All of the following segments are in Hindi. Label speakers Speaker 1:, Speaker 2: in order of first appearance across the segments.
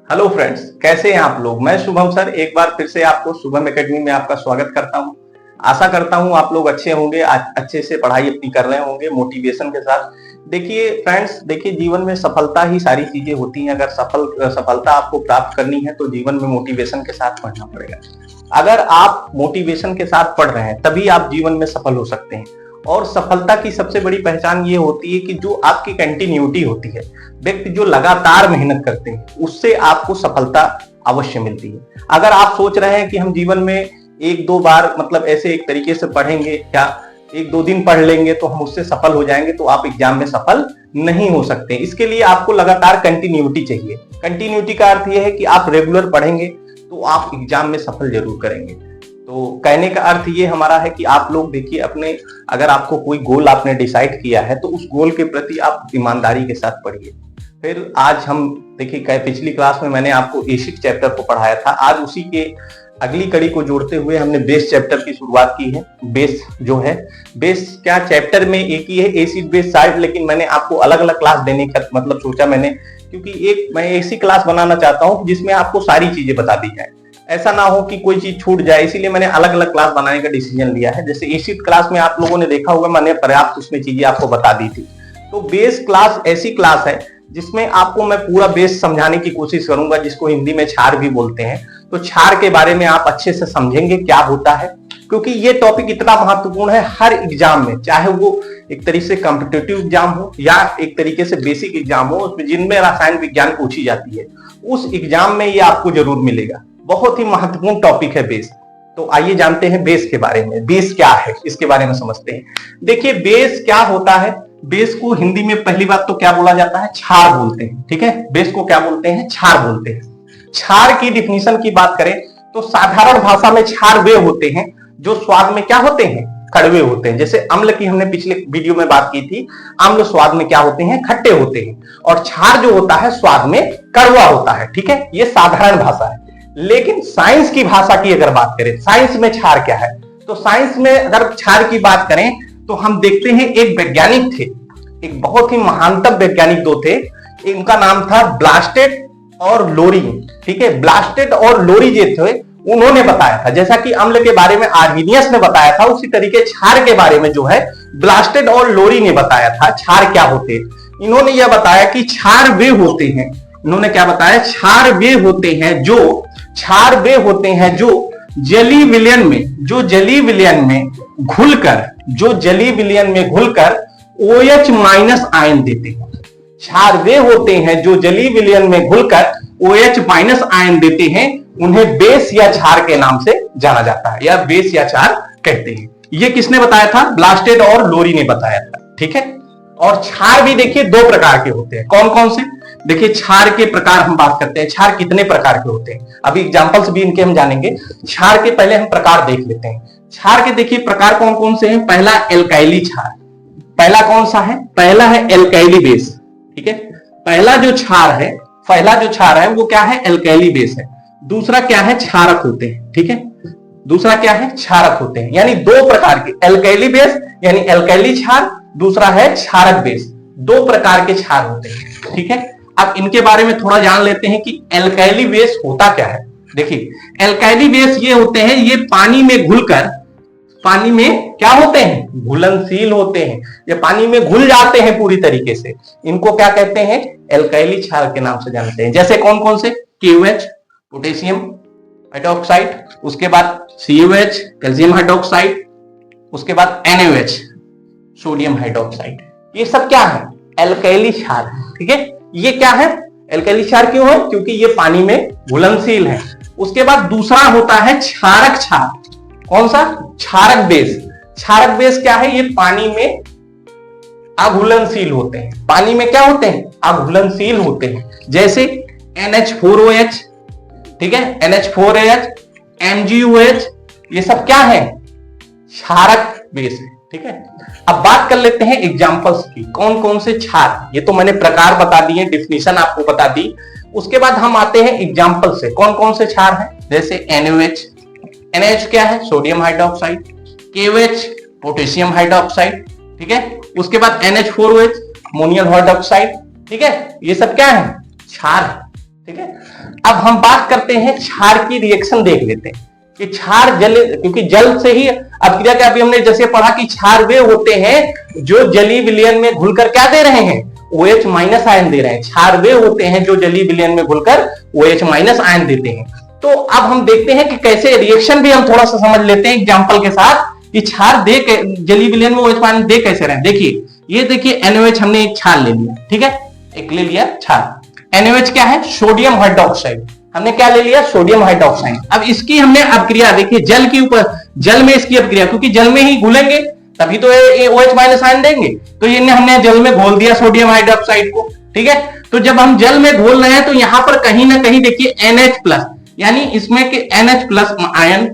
Speaker 1: हेलो फ्रेंड्स, कैसे हैं आप लोग। मैं शुभम सर एक बार फिर से आपको शुभम एकेडमी में आपका स्वागत करता हूं। आशा करता हूं आप लोग अच्छे होंगे, आज अच्छे से पढ़ाई अपनी कर रहे होंगे मोटिवेशन के साथ। देखिए फ्रेंड्स, देखिए जीवन में सफलता ही सारी चीजें होती हैं। अगर सफलता आपको प्राप्त करनी है तो जीवन में मोटिवेशन के साथ पढ़ना पड़ेगा। अगर आप मोटिवेशन के साथ पढ़ रहे हैं तभी आप जीवन में सफल हो सकते हैं। और सफलता की सबसे बड़ी पहचान ये होती है कि जो आपकी कंटिन्यूटी होती है, व्यक्ति जो लगातार मेहनत करते हैं उससे आपको सफलता अवश्य मिलती है। अगर आप सोच रहे हैं कि हम जीवन में एक दो बार मतलब ऐसे एक तरीके से पढ़ेंगे या एक दो दिन पढ़ लेंगे तो हम उससे सफल हो जाएंगे, तो आप एग्जाम में सफल नहीं हो सकते। इसके लिए आपको लगातार कंटिन्यूटी चाहिए। कंटिन्यूटी का अर्थ यह है कि आप रेगुलर पढ़ेंगे तो आप एग्जाम में सफल जरूर करेंगे। तो कहने का अर्थ ये हमारा है कि आप लोग देखिए अपने, अगर आपको कोई गोल आपने डिसाइड किया है तो उस गोल के प्रति आप ईमानदारी के साथ पढ़िए। फिर आज हम देखिए पिछली क्लास में मैंने आपको एसिड चैप्टर को पढ़ाया था। आज उसी के अगली कड़ी को जोड़ते हुए हमने बेस चैप्टर की शुरुआत की है। बेस जो है, बेस क्या चैप्टर में एक ही है, एसिड बेस साल्ट, लेकिन मैंने आपको अलग अलग क्लास देने का मतलब सोचा मैंने, क्योंकि मैं ऐसी क्लास बनाना चाहता हूं जिसमें आपको सारी चीजें बता दी जाए, ऐसा ना हो कि कोई चीज छूट जाए। इसीलिए मैंने अलग अलग क्लास बनाने का डिसीजन लिया है। जैसे एसिड क्लास में आप लोगों ने देखा होगा मैंने पर्याप्त उसमें चीजें आपको बता दी थी। तो बेस क्लास ऐसी क्लास है जिसमें आपको मैं पूरा बेस समझाने की कोशिश करूंगा, जिसको हिंदी में क्षार भी बोलते हैं। तो क्षार के बारे में आप अच्छे से समझेंगे क्या होता है, क्योंकि ये टॉपिक इतना महत्वपूर्ण है हर एग्जाम में, चाहे वो एक तरीके से कॉम्पिटिटिव एग्जाम हो या एक तरीके से बेसिक एग्जाम हो, उसमें जिनमें रसायन विज्ञान पूछी जाती है उस एग्जाम में ये आपको जरूर मिलेगा। बहुत ही महत्वपूर्ण टॉपिक है बेस। तो आइए जानते हैं बेस के बारे में। बेस क्या है इसके बारे में समझते हैं। देखिए बेस क्या होता है। बेस को हिंदी में पहली बात तो क्या बोला जाता है, क्षार बोलते हैं। ठीक है, बेस को क्या बोलते हैं, क्षार बोलते हैं। क्षार की डिफिनीशन की बात करें तो साधारण भाषा में क्षार वे होते हैं जो स्वाद में क्या होते हैं, कड़वे होते हैं। जैसे अम्ल की हमने पिछले वीडियो में बात की थी, अम्ल स्वाद में क्या होते हैं, खट्टे होते हैं, और क्षार जो होता है स्वाद में कड़वा होता है। ठीक है, ये साधारण भाषा है। लेकिन साइंस की भाषा की अगर बात करें, साइंस में क्षार क्या है, तो साइंस में अगर क्षार की बात करें तो हम देखते हैं एक वैज्ञानिक थे, एक बहुत ही महानतम वैज्ञानिक दो थे। इनका नाम था ब्लास्टेड और लोरी। ठीक है, ब्लास्टेड और लोरी जो थे उन्होंने बताया था, जैसा कि अम्ल के बारे में आर्हेनियस ने बताया था, उसी तरीके क्षार के बारे में जो है ब्लास्टेड और लोरी ने बताया था क्षार क्या होते हैं। इन्होंने यह बताया कि क्षार वे होते हैं, इन्होंने क्या बताया, क्षार वे होते हैं जो जली विलयन में घुलकर OH माइनस आयन देते हैं। क्षार वे होते हैं जो जलीय विलयन में घुलकर OH माइनस आयन देते हैं। उन्हें बेस या क्षार के नाम से जाना जाता है, या बेस या क्षार कहते हैं। ये किसने बताया था, ब्लास्टेड और लोरी ने बताया था। ठीक है, और क्षार भी देखिए दो प्रकार के होते हैं। कौन कौन से, देखिए क्षार के प्रकार हम बात करते हैं। क्षार कितने प्रकार के होते हैं, अभी एग्जांपल्स भी इनके हम जानेंगे। क्षार के पहले हम प्रकार देख लेते हैं। क्षार के देखिए प्रकार कौन कौन से हैं। पहला एल्काइली क्षार, पहला कौन सा है, पहला है एल्काइली बेस। ठीक है, पहला जो क्षार है वो क्या है, एल्काइली बेस है। दूसरा क्या है, क्षारक होते हैं। ठीक है, दूसरा क्या है, क्षारक होते हैं। यानी दो प्रकार के, एल्काइली बेस यानी एल्काइली क्षार, दूसरा है क्षारक बेस। दो प्रकार के क्षार होते हैं। ठीक है, अब इनके बारे में थोड़ा जान लेते हैं कि एल्काइली बेस होता क्या है। देखिए एल्काइली बेस ये होते हैं, ये पानी में घुलकर, पानी में क्या होते हैं, घुलनशील होते हैं। ये पानी में घुल जाते हैं पूरी तरीके से। इनको क्या कहते हैं, एल्काइली क्षार के नाम से जानते हैं। जैसे कौन कौन से, KOH पोटेशियम हाइड्रोक्साइड, उसके बाद COH कैल्शियम हाइड्रोक्साइड, उसके बाद NaOH सोडियम हाइड्रोक्साइड। ये सब क्या है, एल्काइली क्षार है। ठीक है, ये क्या है, एल्काइली क्षार क्यों है, क्योंकि ये पानी में घुलनशील है। उसके बाद दूसरा होता है क्षारक क्षार। कौन सा, क्षारक बेस। क्षारक बेस क्या है, ये पानी में अघुलनशील होते हैं। पानी में क्या होते हैं, अघुलनशील होते हैं। जैसे NH4OH, ठीक है, NH4OH, MgOH, ये सब क्या है, क्षारक बेस है। ठीक है, अब बात कर लेते हैं एग्जांपल्स की, कौन कौन से क्षार। ये तो मैंने प्रकार बता दिए, डिफिनीशन आपको बता दी। उसके बाद हम आते हैं एग्जांपल से, कौन कौन से क्षार हैं। जैसे NaOH, NaOH क्या है, sodium hydroxide, KOH potassium hydroxide. ठीक है, उसके बाद NH4OH अमोनियम हाइड्रोक्साइड। ठीक है, ये सब क्या है, क्षार। ठीक है। अब हम बात करते हैं क्षार की रिएक्शन देख लेते हैं कि क्षार जल, क्योंकि जल से ही अभिक्रिया का अभी हमने जैसे पढ़ा कि क्षार वे होते हैं जो जलीय विलयन में घुलकर क्या दे रहे हैं, OH माइनस आयन दे रहे हैं। क्षार वे होते हैं जो जलीय विलयन में घुलकर OH माइनस आयन देते हैं। तो अब हम देखते हैं कि कैसे रिएक्शन भी हम थोड़ा सा समझ लेते हैं एग्जांपल के साथ कि क्षार दे जलीय विलयन में OH आयन दे कैसे रहे। देखिए ये देखिए NaOH हमने एक क्षार ले लिया, ठीक है, एक ले लिया क्षार। NaOH क्या है, सोडियम हाइड्रोक्साइड। हमने क्या ले लिया, सोडियम हाइड्रोक्साइड। अब इसकी हमने अपक्रिया देखिए जल के ऊपर, जल में इसकी अपक्रिया, क्योंकि जल में ही घुलेंगे तभी तो ये OH माइनस आयन देंगे। तो ये हमने जल में घोल दिया सोडियम हाइड्रोक्साइड को, ठीक है। तो जब हम जल में घोल रहे हैं तो यहां पर कहीं ना कहीं देखिए NH प्लस, यानी इसमें के NH प्लस आयन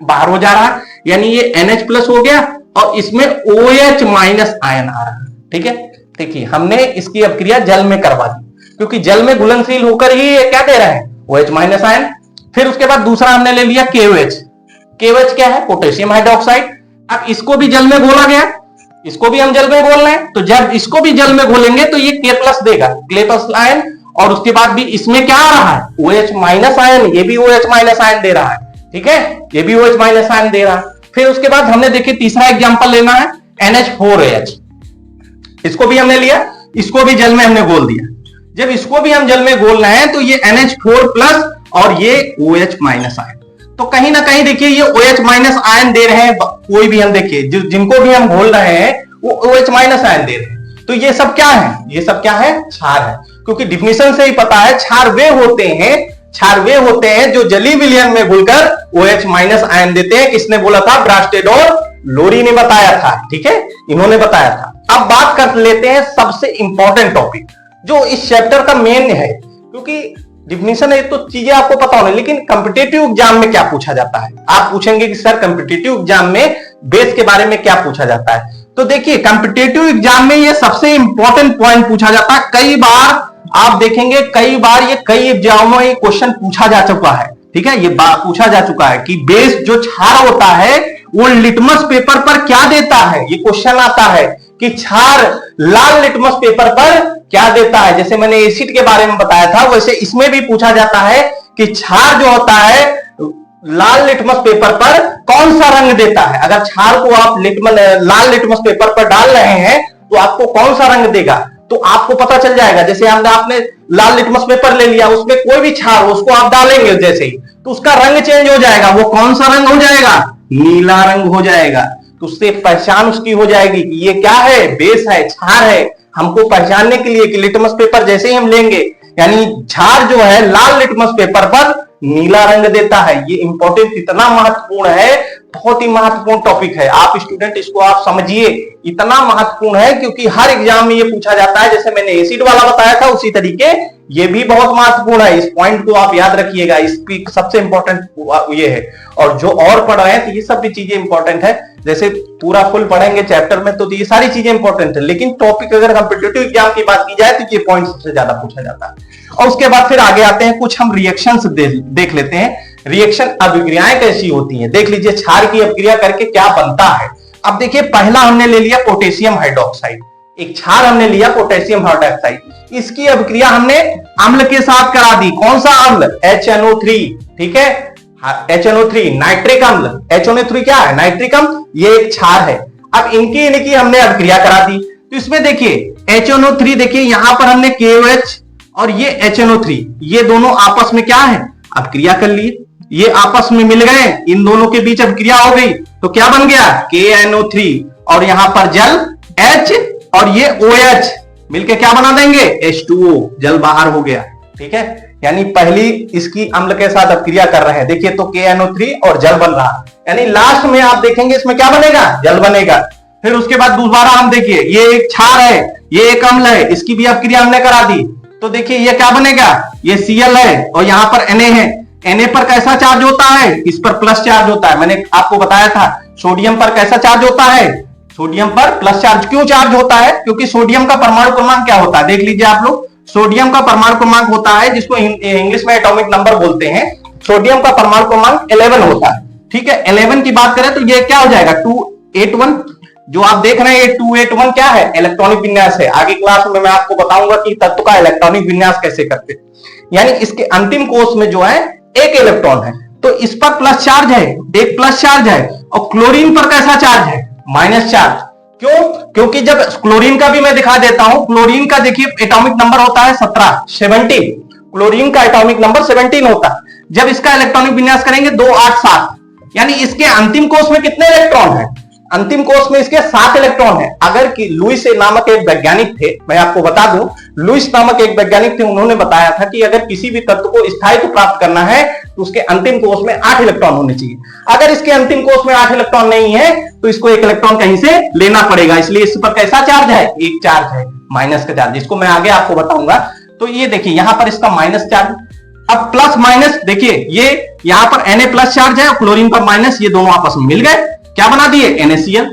Speaker 1: बाहर हो जा रहा है, यानी ये NH प्लस हो गया और इसमें OH माइनस आयन आ रहा है, ठीक है। देखिए हमने इसकी अपक्रिया जल में करवा दी, क्योंकि जल में घुलनशील होकर ही ये क्या दे रहा है, OH माइनस आयन। फिर उसके बाद दूसरा हमने ले लिया KOH। KOH क्या है, पोटेशियम हाइड्रोक्साइड। अब इसको भी जल में घोला गया, इसको भी हम जल में घोल रहे हैं, तो जब इसको भी जल में घोलेंगे तो ये K प्लस देगा, K प्लस आयन। और उसके बाद भी इसमें क्या आ रहा है, OH माइनस आयन, ये भी OH माइनस आयन दे रहा है, ठीक है, ये भी OH माइनस आयन दे रहा है। फिर उसके बाद हमने देखिए तीसरा एग्जांपल लेना है NH4OH। इसको भी हमने लिया, इसको भी जल में हमने घोल दिया। जब इसको भी हम जल में घोल रहे हैं तो ये NH4 प्लस और ये OH माइनस आयन। तो कहीं ना कहीं देखिए ये OH माइनस आयन दे रहे हैं, कोई भी हम देखिए जिनको भी हम घोल रहे हैं वो OH माइनस आयन दे रहे हैं। तो ये सब क्या है, ये सब क्या है, क्षार है। क्योंकि डिफिनेशन से ही पता है क्षार वे होते हैं, क्षार वे होते हैं जो जलीय विलयन में घुलकर OH माइनस आयन देते हैं। किसने बोला था, ब्रास्टेड और लोरी ने बताया था, ठीक है, इन्होंने बताया था। अब बात कर लेते हैं सबसे इंपॉर्टेंट टॉपिक जो इस चैप्टर का मेन है, क्योंकि डिफिनेशन है तो चीजें आपको पता होना, लेकिन कॉम्पिटिटिव एग्जाम में क्या पूछा जाता है। आप पूछेंगे कि सर कॉम्पिटिटिव एग्जाम में बेस के बारे में क्या पूछा जाता है। तो देखिए कॉम्पिटिटिव एग्जाम में ये सबसे इंपॉर्टेंट पॉइंट पूछा जाता है। कई बार आप देखेंगे, कई बार ये कई एग्जामों में क्वेश्चन पूछा जा चुका है, ठीक है, ये पूछा जा चुका है कि बेस जो क्षार होता है वो लिटमस पेपर पर क्या देता है। ये क्वेश्चन आता है कि क्षार लाल लिटमस पेपर पर क्या देता है। जैसे मैंने एसिड के बारे में बताया था, वैसे इसमें भी पूछा जाता है कि क्षार जो होता है लाल लिटमस पेपर पर कौन सा रंग देता है। अगर क्षार को आप लाल लिटमस पेपर पर डाल रहे हैं तो आपको कौन सा रंग देगा, तो आपको पता चल जाएगा। जैसे आपने लाल लिटमस पेपर ले लिया, उसमें कोई भी क्षार उसको आप डालेंगे जैसे ही, तो उसका रंग चेंज हो जाएगा। वो कौन सा रंग हो जाएगा, नीला रंग हो जाएगा। तो उससे पहचान उसकी हो जाएगी कि ये क्या है, बेस है, क्षार है। हमको पहचानने के लिए कि लिटमस पेपर जैसे ही हम लेंगे, यानी क्षार जो है लाल लिटमस पेपर पर नीला रंग देता है। ये इंपॉर्टेंट इतना महत्वपूर्ण है, बहुत ही महत्वपूर्ण टॉपिक है। आप स्टूडेंट इसको आप समझिए, इतना महत्वपूर्ण है क्योंकि हर एग्जाम में ये पूछा जाता है। जैसे मैंने एसिड वाला बताया था, उसी तरीके ये भी बहुत महत्वपूर्ण है। इस पॉइंट को आप याद रखिएगा, इसकी सबसे इंपॉर्टेंट ये है। और जो और पढ़ रहे हैं तो ये सब भी चीजें इंपॉर्टेंट है। जैसे पूरा फुल पढ़ेंगे चैप्टर में तो ये सारी चीजें इंपॉर्टेंट है, लेकिन टॉपिक अगर कॉम्पिटिटिव एग्जाम की बात की जाए तो ये पॉइंट सबसे ज्यादा पूछा जाता है। और उसके बाद फिर आगे आते हैं, कुछ हम रिएक्शंस देख लेते हैं। रिएक्शन अभिक्रियाएं कैसी होती हैं, देख लीजिए क्षार की अभिक्रिया करके क्या बनता है। अब देखिए पहला हमने ले लिया पोटेशियम हाइड्रोक्साइड, एक क्षार हमने लिया पोटेशियम हाइड्रोक्साइड। इसकी अभिक्रिया हमने अम्ल के साथ करा दी। कौन सा अम्ल, HNO3, ठीक है, HNO3 नाइट्रिक अम्ल। HNO3 क्या है, नाइट्रिक अम्ल, ये एक क्षार है। अब इनकी हमने अभिक्रिया करा दी। तो इसमें देखिए HNO3, देखिए यहां पर हमने KOH और ये HNO3, ये दोनों आपस में क्या है, अभिक्रिया कर लिए। ये आपस में मिल गए, इन दोनों के बीच अभिक्रिया हो गई तो क्या बन गया, KNO3 और यहां पर जल H और ये OH मिलके क्या बना देंगे, H2O, जल बाहर हो गया, ठीक है। यानी पहली इसकी अम्ल के साथ अभिक्रिया कर रहे हैं, देखिए तो KNO3 और जल बन रहा है। यानी लास्ट में आप देखेंगे इसमें क्या बनेगा, जल बनेगा। फिर उसके बाद दोबारा हम देखिए, ये एक क्षार है, ये एक अम्ल है, इसकी भी अभिक्रिया हमने करा दी। तो देखिए ये क्या बनेगा, ये Cl है और यहां पर Na है। Na पर कैसा चार्ज होता है, इस पर प्लस चार्ज होता है। मैंने आपको बताया था सोडियम पर कैसा चार्ज होता है, सोडियम पर प्लस चार्ज। क्यों चार्ज होता है, क्योंकि सोडियम का परमाणु क्रमांक क्या होता है, देख लीजिए आप लोग। सोडियम का परमाणु क्रमांक होता है जिसको इंग्लिश में एटॉमिक नंबर बोलते हैं। सोडियम का परमाणु क्रमांक 11 होता है, ठीक है। 11 की बात करें तो ये क्या हो जाएगा, 281। जो आप देख रहे हैं ये 281 क्या है, इलेक्ट्रॉनिक विन्यास है। आगे क्लास में मैं आपको बताऊंगा कि तत्व का इलेक्ट्रॉनिक विन्यास कैसे करते हैं। यानी इसके अंतिम कोष में जो है एक इलेक्ट्रॉन है, तो इस पर प्लस चार्ज है, एक प्लस चार्ज है, और क्लोरीन पर कैसा चार्ज है, माइनस चार्ज। क्यों? क्योंकि जब क्लोरीन का भी मैं दिखा देता हूं, क्लोरीन का देखिए एटॉमिक नंबर होता है 17 क्लोरीन का एटॉमिक नंबर 17 होता है। जब इसका इलेक्ट्रॉनिक विन्यास करेंगे 2 8 7, यानी इसके अंतिम कोष में कितने इलेक्ट्रॉन है, अंतिम कोष में इसके 7 इलेक्ट्रॉन है। अगर कि लुईस नामक एक वैज्ञानिक थे, मैं आपको बता दूं, लुईस नामक एक वैज्ञानिक थे, उन्होंने बताया था कि अगर किसी भी तत्व को स्थायित्व प्राप्त करना है तो उसके अंतिम कोष में 8 इलेक्ट्रॉन होने चाहिए। अगर इसके अंतिम कोष में 8 इलेक्ट्रॉन नहीं है तो इसको एक इलेक्ट्रॉन कहीं से लेना पड़ेगा, इसलिए इस पर कैसा चार्ज है, एक चार्ज है, माइनस का चार्ज, जिसको मैं आगे आपको बताऊंगा। तो ये देखिए यहां पर इसका माइनस चार्ज, अब प्लस माइनस देखिए, ये यहां पर Na प्लस चार्ज है और क्लोरीन पर माइनस, ये दोनों आपस में मिल गए, क्या बना दिए, NaCl,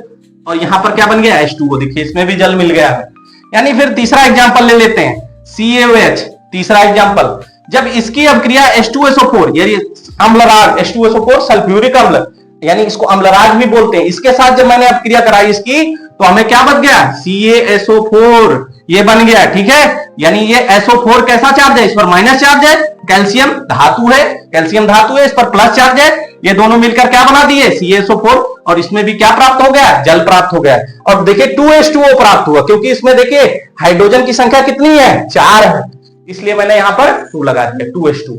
Speaker 1: और यहां पर क्या बन गया, H2O, देखिए इसमें भी जल मिल गया है। यानी फिर तीसरा एग्जांपल ले लेते हैं, CaOH, तीसरा एग्जांपल, जब इसकी अभिक्रिया H2SO4, यानी अम्लराग, H2SO4 सल्फ्यूरिक अम्ल, यानी इसको अम्लराग भी बोलते हैं, इसके साथ जब मैंने अभिक्रिया कराई इसकी, तो हमें क्या बच गया, CaSO4, ये बन गया, ठीक है। यानी ये SO4 कैसा चार्ज है, इस पर माइनस चार्ज है, कैल्शियम धातु है, कैल्शियम धातु है, इस पर प्लस चार्ज है, ये दोनों मिलकर क्या बना दिए, CaSO4, और इसमें भी क्या प्राप्त हो गया, जल प्राप्त हो गया। और देखिए 2H2O प्राप्त हुआ, क्योंकि इसमें देखिए हाइड्रोजन की संख्या कितनी है, 4 है, इसलिए मैंने यहां पर 2 लगा दिया, 2H2।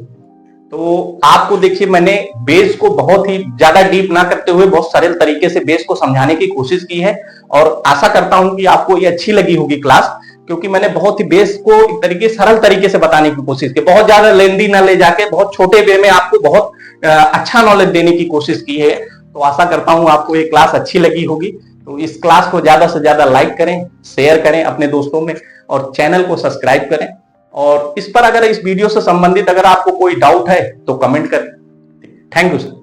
Speaker 1: तो आपको देखिए मैंने बेस को बहुत ही ज्यादा डीप ना करते हुए बहुत सरल तरीके से बेस को समझाने की कोशिश की है, और आशा करता हूं कि आपको ये अच्छी लगी होगी क्लास, क्योंकि मैंने बहुत ही बेस को एक तरीके सरल तरीके से बताने की कोशिश की, बहुत ज्यादा लेंदी ना ले जाके बहुत छोटे वे में आपको बहुत अच्छा नॉलेज देने की कोशिश की है। तो आशा करता हूं आपको ये क्लास अच्छी लगी होगी। तो इस क्लास को ज्यादा से ज्यादा लाइक करें, शेयर करें अपने दोस्तों में, और चैनल को सब्सक्राइब करें। और इस पर अगर इस वीडियो से संबंधित अगर आपको कोई डाउट है तो कमेंट करें। Thank you sir.